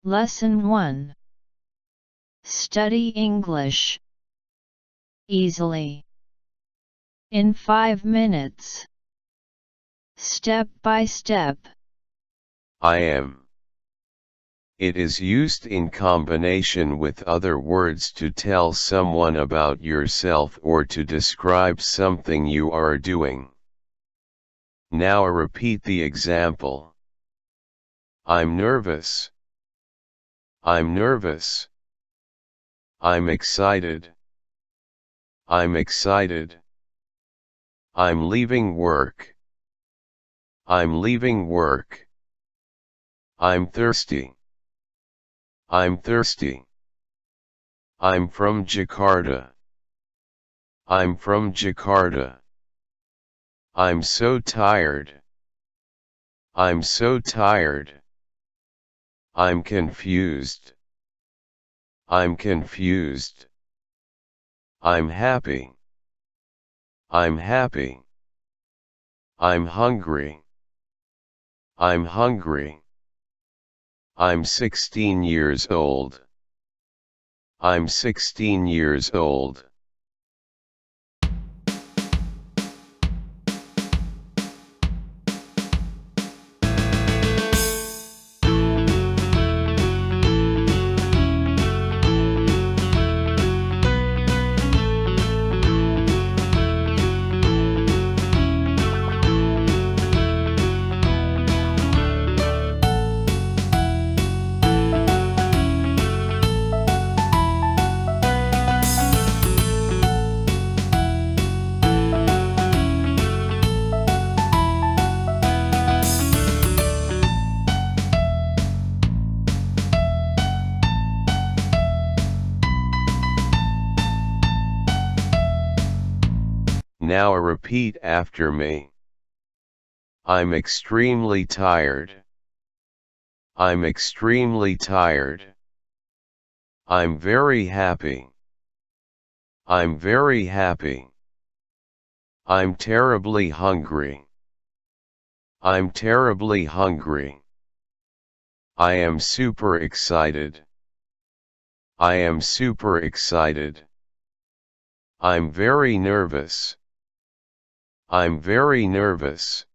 Lesson 1. Study English easily in 5 minutes. Step by step. I am. It is used in combination with other words to tell someone about yourself or to describe something you are doing. Now repeat the example. I'm nervous. I'm nervous. I'm excited. I'm excited. I'm leaving work. I'm leaving work. I'm thirsty. I'm thirsty. I'm from Jakarta. I'm from Jakarta. I'm so tired. I'm so tired. I'm confused. I'm confused. I'm happy. I'm happy. I'm hungry. I'm hungry. I'm 16 years old. I'm 16 years old. Now repeat after me. I'm extremely tired. I'm extremely tired. I'm very happy. I'm very happy. I'm terribly hungry. I'm terribly hungry. I am super excited. I am super excited. I'm very nervous. I'm very nervous.